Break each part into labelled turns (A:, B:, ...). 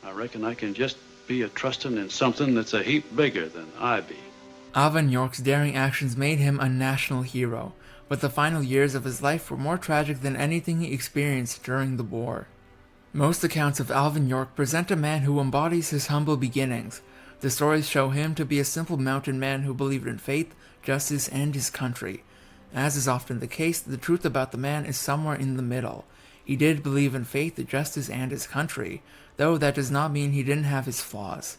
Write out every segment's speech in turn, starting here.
A: I reckon I can just be a trustin' in something that's a heap bigger than I be.
B: Alvin York's daring actions made him a national hero, but the final years of his life were more tragic than anything he experienced during the war. Most accounts of Alvin York present a man who embodies his humble beginnings. The stories show him to be a simple mountain man who believed in faith, justice, and his country. As is often the case, the truth about the man is somewhere in the middle. He did believe in faith, justice, and his country, though that does not mean he didn't have his flaws.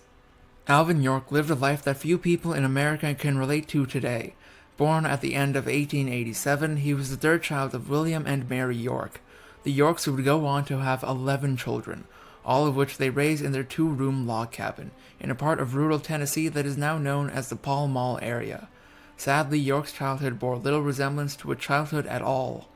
B: Alvin York lived a life that few people in America can relate to today. Born at the end of 1887, he was the third child of William and Mary York. The Yorks would go on to have 11 children, all of which they raised in their two-room log cabin, in a part of rural Tennessee that is now known as the Pall Mall area. Sadly, York's childhood bore little resemblance to a childhood at all.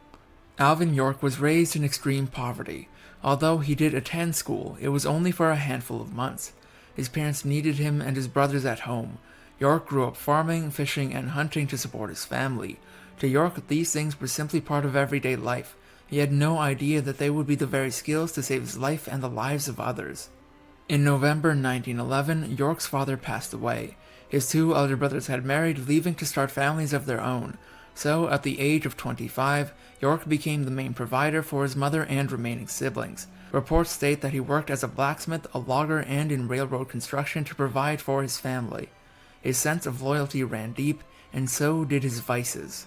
B: Alvin York was raised in extreme poverty. Although he did attend school, it was only for a handful of months. His parents needed him and his brothers at home. York grew up farming, fishing, and hunting to support his family. To York, these things were simply part of everyday life. He had no idea that they would be the very skills to save his life and the lives of others. In November 1911, York's father passed away. His two elder brothers had married, leaving to start families of their own. So, at the age of 25, York became the main provider for his mother and remaining siblings. Reports state that he worked as a blacksmith, a logger, and in railroad construction to provide for his family. His sense of loyalty ran deep, and so did his vices.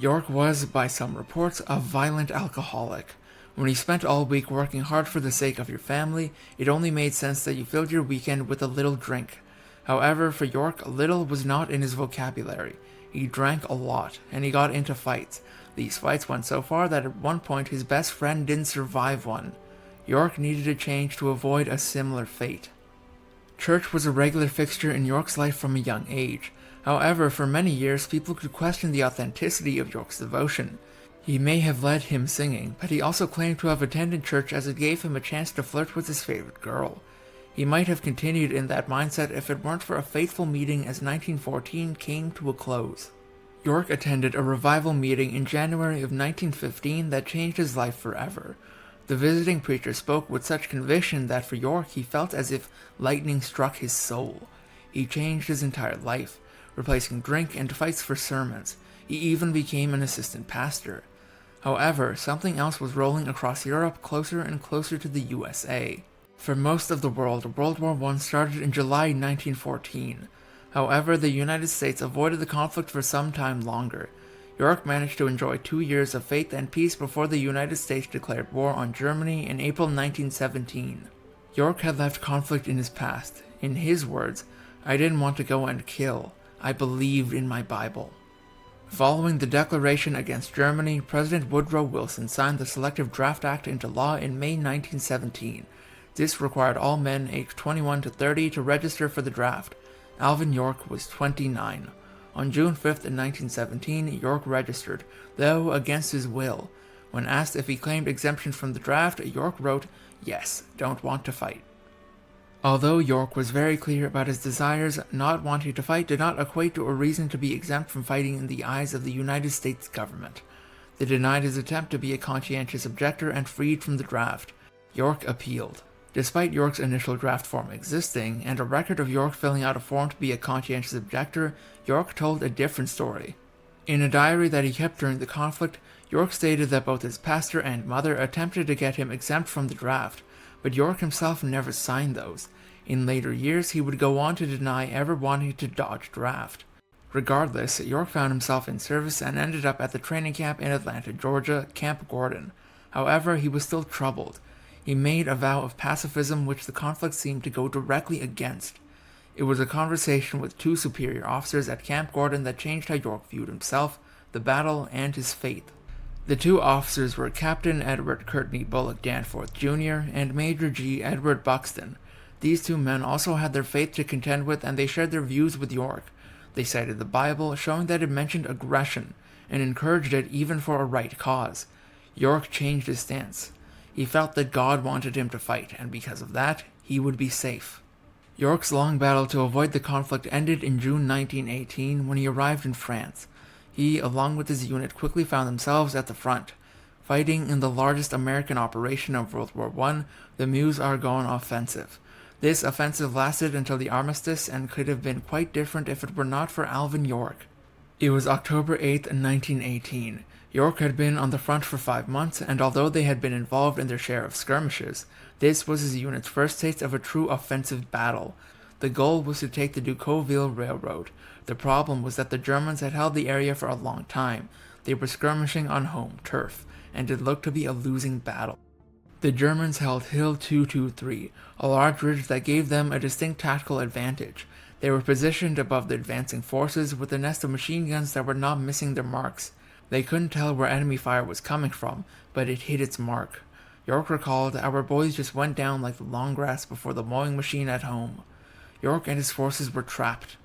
B: York was, by some reports, a violent alcoholic. When you spent all week working hard for the sake of your family, it only made sense that you filled your weekend with a little drink. However, for York, little was not in his vocabulary. He drank a lot, and he got into fights. These fights went so far that at one point his best friend didn't survive one. York needed a change to avoid a similar fate. Church was a regular fixture in York's life from a young age. However, for many years, people could question the authenticity of York's devotion. He may have led hymn singing, but he also claimed to have attended church as it gave him a chance to flirt with his favorite girl. He might have continued in that mindset if it weren't for a fateful meeting as 1914 came to a close. York attended a revival meeting in January of 1915 that changed his life forever. The visiting preacher spoke with such conviction that for York he felt as if lightning struck his soul. He changed his entire life, replacing drink and fights for sermons. He even became an assistant pastor. However, something else was rolling across Europe closer and closer to the USA. For most of the world, World War I started in July 1914. However, the United States avoided the conflict for some time longer. York managed to enjoy 2 years of faith and peace before the United States declared war on Germany in April 1917. York had left conflict in his past. In his words, "I didn't want to go and kill. I believed in my Bible." Following the declaration against Germany, President Woodrow Wilson signed the Selective Draft Act into law in May 1917. This required all men aged 21 to 30 to register for the draft. Alvin York was 29. On June 5th, 1917, York registered, though against his will. When asked if he claimed exemption from the draft, York wrote, "Yes, don't want to fight." Although York was very clear about his desires, not wanting to fight did not equate to a reason to be exempt from fighting in the eyes of the United States government. They denied his attempt to be a conscientious objector and freed from the draft. York appealed. Despite York's initial draft form existing, and a record of York filling out a form to be a conscientious objector, York told a different story. In a diary that he kept during the conflict, York stated that both his pastor and mother attempted to get him exempt from the draft, but York himself never signed those. In later years, he would go on to deny ever wanting to dodge draft. Regardless, York found himself in service and ended up at the training camp in Atlanta, Georgia, Camp Gordon. However, he was still troubled. He made a vow of pacifism which the conflict seemed to go directly against. It was a conversation with two superior officers at Camp Gordon that changed how York viewed himself, the battle, and his faith. The two officers were Captain Edward Courtney Bullock Danforth Jr. and Major G. Edward Buxton. These two men also had their faith to contend with, and they shared their views with York. They cited the Bible, showing that it mentioned aggression, and encouraged it even for a right cause. York changed his stance. He felt that God wanted him to fight, and because of that, he would be safe. York's long battle to avoid the conflict ended in June 1918 when he arrived in France. He, along with his unit, quickly found themselves at the front. Fighting in the largest American operation of World War I, the Meuse-Argonne Offensive. This offensive lasted until the armistice and could have been quite different if it were not for Alvin York. It was October 8th, 1918. York had been on the front for 5 months, and although they had been involved in their share of skirmishes, this was his unit's first taste of a true offensive battle. The goal was to take the Decauville Railroad. The problem was that the Germans had held the area for a long time. They were skirmishing on home turf, and it looked to be a losing battle. The Germans held Hill 223, a large ridge that gave them a distinct tactical advantage. They were positioned above the advancing forces with a nest of machine guns that were not missing their marks. They couldn't tell where enemy fire was coming from, but it hit its mark. York recalled, "Our boys just went down like the long grass before the mowing machine at home." York and his forces were trapped.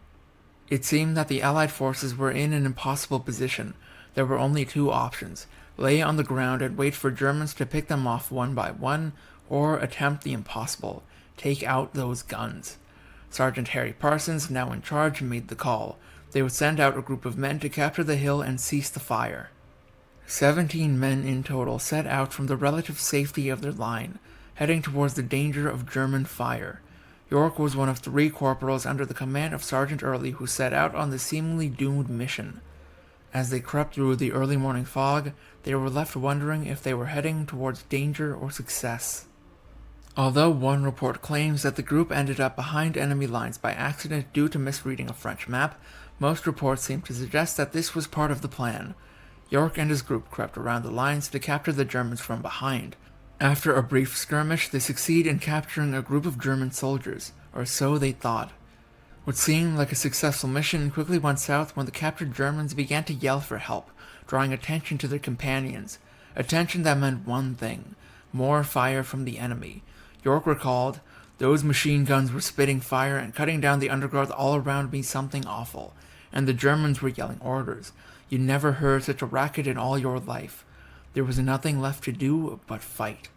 B: It seemed that the Allied forces were in an impossible position. There were only 2 options: lay on the ground and wait for Germans to pick them off one by one, or attempt the impossible, take out those guns. Sergeant Harry Parsons, now in charge, made the call. They would send out a group of men to capture the hill and cease the fire. 17 men in total set out from the relative safety of their line, heading towards the danger of German fire. York was one of 3 corporals under the command of Sergeant Early who set out on the seemingly doomed mission. As they crept through the early morning fog, they were left wondering if they were heading towards danger or success. Although one report claims that the group ended up behind enemy lines by accident due to misreading a French map, most reports seem to suggest that this was part of the plan. York and his group crept around the lines to capture the Germans from behind. After a brief skirmish, they succeed in capturing a group of German soldiers, or so they thought. What seemed like a successful mission quickly went south when the captured Germans began to yell for help, drawing attention to their companions. Attention that meant one thing: more fire from the enemy. York recalled, "Those machine guns were spitting fire and cutting down the undergrowth all around me something awful, and the Germans were yelling orders. You never heard such a racket in all your life. There was nothing left to do but fight."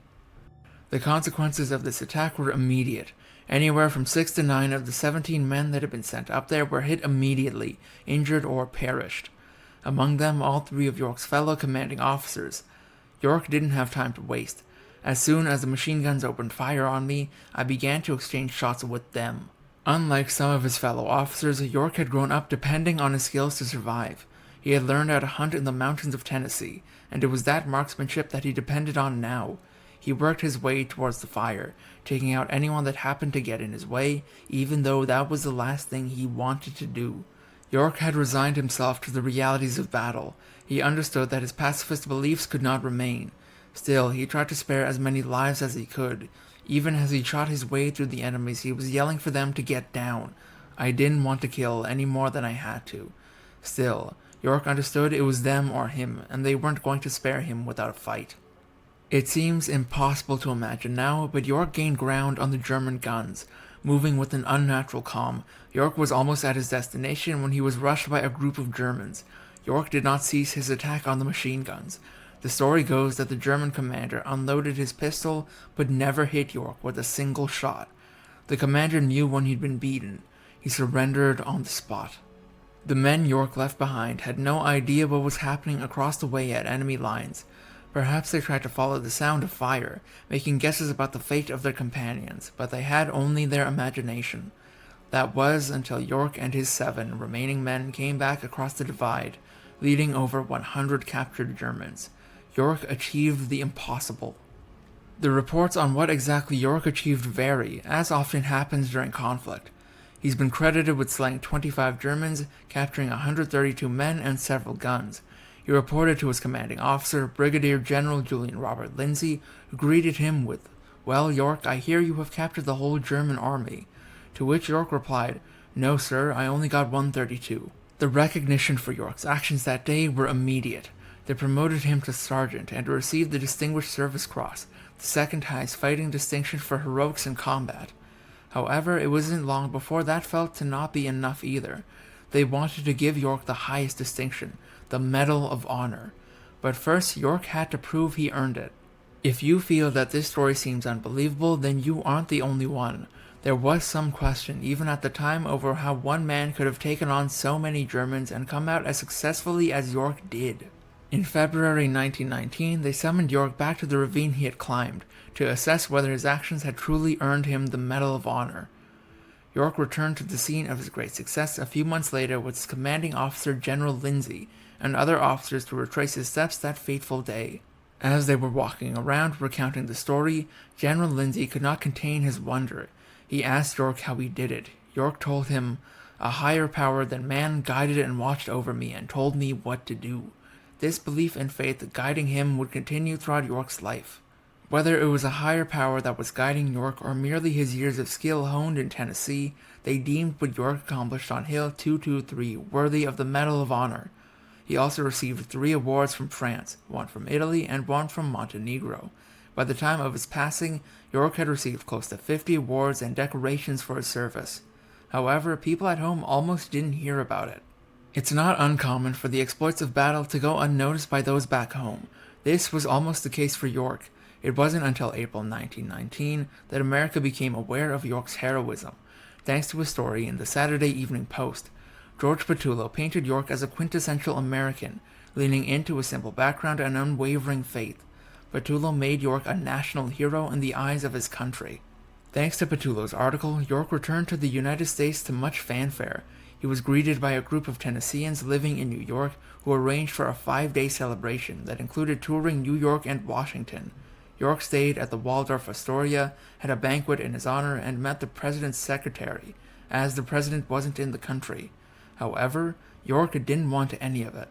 B: The consequences of this attack were immediate. Anywhere from 6 to 9 of the 17 men that had been sent up there were hit immediately, injured or perished. Among them, all 3 of York's fellow commanding officers. York didn't have time to waste. As soon as the machine guns opened fire on me, I began to exchange shots with them. Unlike some of his fellow officers, York had grown up depending on his skills to survive. He had learned how to hunt in the mountains of Tennessee, and it was that marksmanship that he depended on now. He worked his way towards the fire, taking out anyone that happened to get in his way, even though that was the last thing he wanted to do. York had resigned himself to the realities of battle. He understood that his pacifist beliefs could not remain. Still, he tried to spare as many lives as he could. Even as he shot his way through the enemies, he was yelling for them to get down. I didn't want to kill any more than I had to. Still, York understood it was them or him, and they weren't going to spare him without a fight. It seems impossible to imagine now, but York gained ground on the German guns. Moving with an unnatural calm, York was almost at his destination when he was rushed by a group of Germans. York did not cease his attack on the machine guns. The story goes that the German commander unloaded his pistol, but never hit York with a single shot. The commander knew when he'd been beaten. He surrendered on the spot. The men York left behind had no idea what was happening across the way at enemy lines. Perhaps they tried to follow the sound of fire, making guesses about the fate of their companions, but they had only their imagination. That was until York and his 7 remaining men came back across the divide, leading over 100 captured Germans. York achieved the impossible. The reports on what exactly York achieved vary, as often happens during conflict. He's been credited with slaying 25 Germans, capturing 132 men and several guns. He reported to his commanding officer, Brigadier General Julian Robert Lindsay, who greeted him with, "Well, York, I hear you have captured the whole German army." To which York replied, "No, sir, I only got 132. The recognition for York's actions that day were immediate. They promoted him to sergeant and received the Distinguished Service Cross, the second highest fighting distinction for heroics in combat. However, it wasn't long before that felt to not be enough either. They wanted to give York the highest distinction, the Medal of Honor. But first, York had to prove he earned it. If you feel that this story seems unbelievable, then you aren't the only one. There was some question, even at the time, over how one man could have taken on so many Germans and come out as successfully as York did. In February 1919, they summoned York back to the ravine he had climbed to assess whether his actions had truly earned him the Medal of Honor. York returned to the scene of his great success a few months later with his commanding officer General Lindsay and other officers to retrace his steps that fateful day. As they were walking around recounting the story, General Lindsay could not contain his wonder. He asked York how he did it. York told him, "A higher power than man guided and watched over me and told me what to do." This belief and faith guiding him would continue throughout York's life. Whether it was a higher power that was guiding York or merely his years of skill honed in Tennessee, they deemed what York accomplished on Hill 223 worthy of the Medal of Honor. He also received 3 awards from France, 1 from Italy, and 1 from Montenegro. By the time of his passing, York had received close to 50 awards and decorations for his service. However, people at home almost didn't hear about it. It's not uncommon for the exploits of battle to go unnoticed by those back home. This was almost the case for York. It wasn't until April 1919 that America became aware of York's heroism, thanks to a story in the Saturday Evening Post. George Petullo painted York as a quintessential American, leaning into a simple background and unwavering faith. Petullo made York a national hero in the eyes of his country. Thanks to Petullo's article, York returned to the United States to much fanfare. He was greeted by a group of Tennesseans living in New York who arranged for a 5-day celebration that included touring New York and Washington. York stayed at the Waldorf Astoria, had a banquet in his honor, and met the president's secretary, as the president wasn't in the country. However, York didn't want any of it.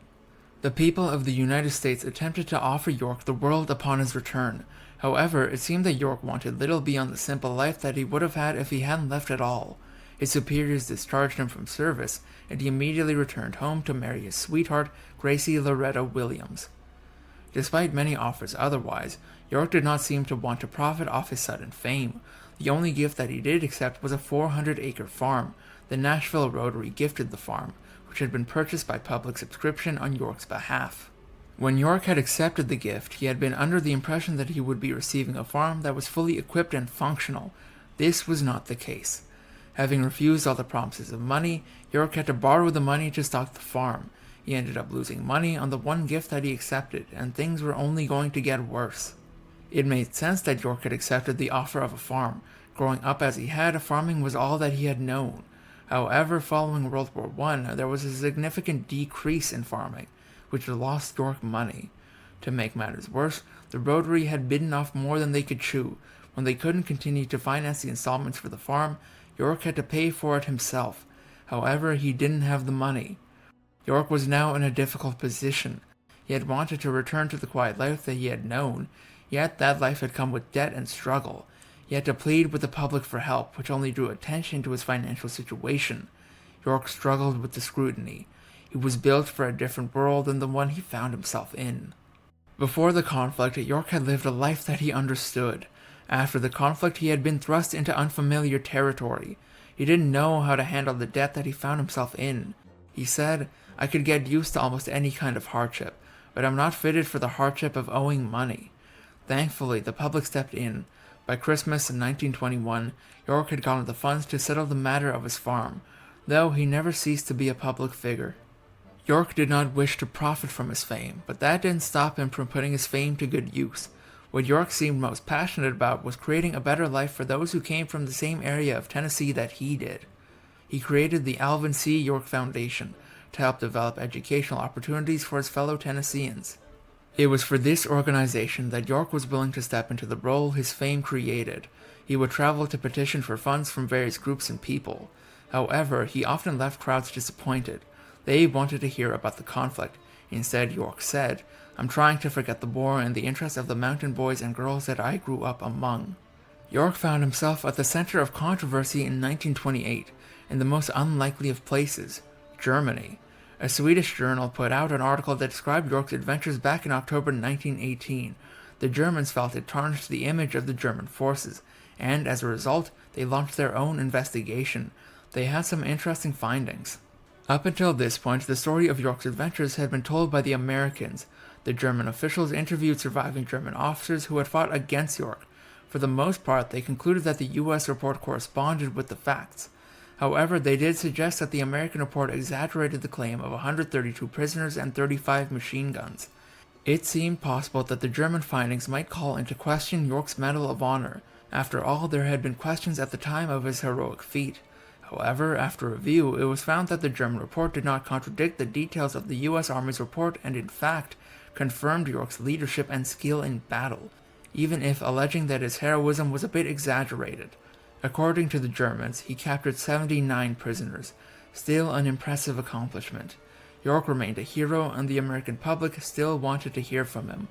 B: The people of the United States attempted to offer York the world upon his return. However, it seemed that York wanted little beyond the simple life that he would have had if he hadn't left at all. His superiors discharged him from service, and he immediately returned home to marry his sweetheart, Gracie Loretta Williams. Despite many offers otherwise, York did not seem to want to profit off his sudden fame. The only gift that he did accept was a 400-acre farm. The Nashville Rotary gifted the farm, which had been purchased by public subscription on York's behalf. When York had accepted the gift, he had been under the impression that he would be receiving a farm that was fully equipped and functional. This was not the case. Having refused all the promises of money, York had to borrow the money to stock the farm. He ended up losing money on the one gift that he accepted, and things were only going to get worse. It made sense that York had accepted the offer of a farm. Growing up as he had, farming was all that he had known. However, following World War I, there was a significant decrease in farming, which lost York money. To make matters worse, the Rotary had bitten off more than they could chew. When they couldn't continue to finance the installments for the farm, York had to pay for it himself. However, he didn't have the money. York was now in a difficult position. He had wanted to return to the quiet life that he had known, yet that life had come with debt and struggle. He had to plead with the public for help, which only drew attention to his financial situation. York struggled with the scrutiny. He was built for a different world than the one he found himself in. Before the conflict, York had lived a life that he understood. After the conflict, he had been thrust into unfamiliar territory. He didn't know how to handle the debt that he found himself in. He said, "I could get used to almost any kind of hardship, but I'm not fitted for the hardship of owing money." Thankfully, the public stepped in. By Christmas in 1921, York had gotten the funds to settle the matter of his farm, though he never ceased to be a public figure. York did not wish to profit from his fame, but that didn't stop him from putting his fame to good use. What York seemed most passionate about was creating a better life for those who came from the same area of Tennessee that he did. He created the Alvin York Foundation to help develop educational opportunities for his fellow Tennesseans. It was for this organization that York was willing to step into the role his fame created. He would travel to petition for funds from various groups and people. However, he often left crowds disappointed. They wanted to hear about the conflict. Instead, York said, "I'm trying to forget the war in the interest of the mountain boys and girls that I grew up among." York found himself at the center of controversy in 1928, in the most unlikely of places, Germany. A Swedish journal put out an article that described York's adventures back in October 1918. The Germans felt it tarnished the image of the German forces, and as a result, they launched their own investigation. They had some interesting findings. Up until this point, the story of York's adventures had been told by the Americans. The German officials interviewed surviving German officers who had fought against York. For the most part, they concluded that the U.S. report corresponded with the facts. However, they did suggest that the American report exaggerated the claim of 132 prisoners and 35 machine guns. It seemed possible that the German findings might call into question York's Medal of Honor. After all, there had been questions at the time of his heroic feat. However, after review, it was found that the German report did not contradict the details of the US Army's report and in fact confirmed York's leadership and skill in battle, even if alleging that his heroism was a bit exaggerated. According to the Germans, he captured 79 prisoners, still an impressive accomplishment. York remained a hero and the American public still wanted to hear from him.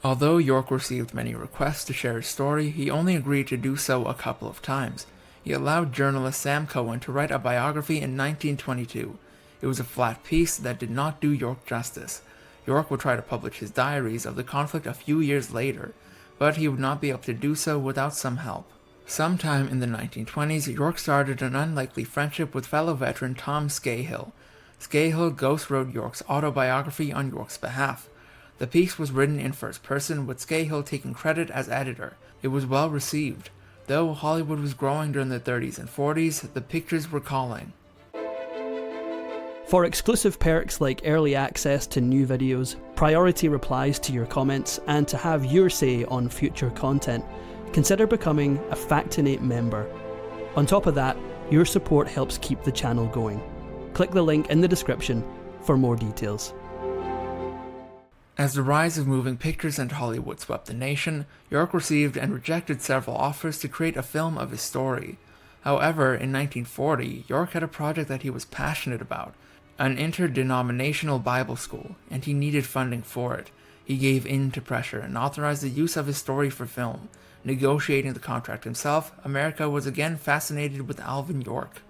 B: Although York received many requests to share his story, he only agreed to do so a couple of times. He allowed journalist Sam Cohen to write a biography in 1922. It was a flat piece that did not do York justice. York would try to publish his diaries of the conflict a few years later, but he would not be able to do so without some help. Sometime in the 1920s, York started an unlikely friendship with fellow veteran Tom Scahill. Scahill ghostwrote York's autobiography on York's behalf. The piece was written in first person, with Scahill taking credit as editor. It was well received. Though Hollywood was growing during the 30s and 40s, the pictures were calling.
C: For exclusive perks like early access to new videos, priority replies to your comments, and to have your say on future content, consider becoming a Factinate member. On top of that, your support helps keep the channel going. Click the link in the description for more details.
B: As the rise of moving pictures and Hollywood swept the nation, York received and rejected several offers to create a film of his story. However, in 1940, York had a project that he was passionate about, an interdenominational Bible school, and he needed funding for it. He gave in to pressure and authorized the use of his story for film. Negotiating the contract himself, America was again fascinated with Alvin York.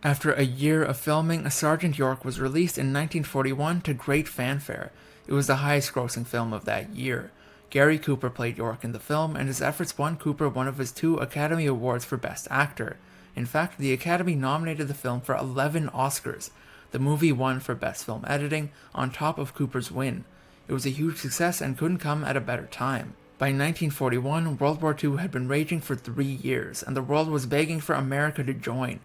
B: After a year of filming, Sergeant York was released in 1941 to great fanfare. It was the highest-grossing film of that year. Gary Cooper played York in the film, and his efforts won Cooper one of his 2 Academy Awards for Best Actor. In fact, the Academy nominated the film for 11 Oscars. The movie won for Best Film Editing, on top of Cooper's win. It was a huge success and couldn't come at a better time. By 1941, World War II had been raging for 3 years, and the world was begging for America to join.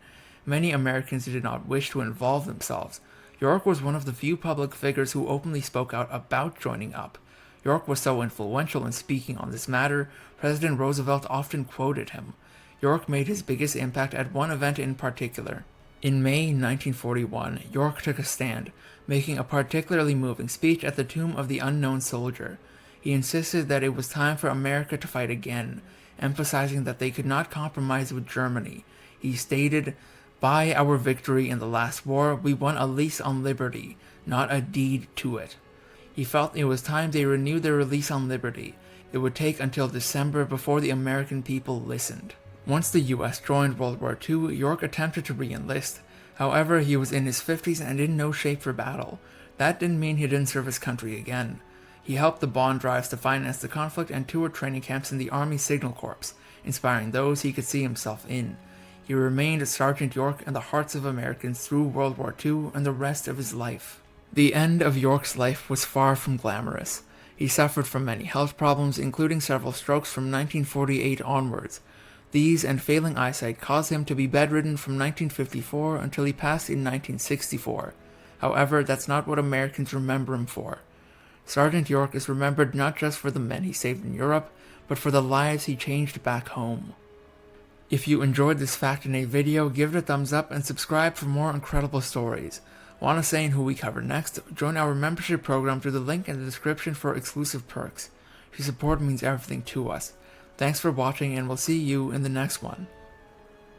B: Many Americans did not wish to involve themselves. York was one of the few public figures who openly spoke out about joining up. York was so influential in speaking on this matter, President Roosevelt often quoted him. York made his biggest impact at one event in particular. In May 1941, York took a stand, making a particularly moving speech at the Tomb of the Unknown Soldier. He insisted that it was time for America to fight again, emphasizing that they could not compromise with Germany. He stated, "By our victory in the last war, we won a lease on liberty, not a deed to it." He felt it was time they renewed their lease on liberty. It would take until December before the American people listened. Once the US joined World War II, York attempted to re-enlist. However, he was in his 50s and in no shape for battle. That didn't mean he didn't serve his country again. He helped the bond drives to finance the conflict and toured training camps in the Army Signal Corps, inspiring those he could see himself in. He remained Sergeant York in the hearts of Americans through World War II and the rest of his life. The end of York's life was far from glamorous. He suffered from many health problems, including several strokes from 1948 onwards. These and failing eyesight caused him to be bedridden from 1954 until he passed in 1964. However, that's not what Americans remember him for. Sergeant York is remembered not just for the men he saved in Europe, but for the lives he changed back home. If you enjoyed this Factinate video, give it a thumbs up and subscribe for more incredible stories. Want to say who we cover next? Join our membership program through the link in the description for exclusive perks. Your support means everything to us. Thanks for watching, and we'll see you in the next one.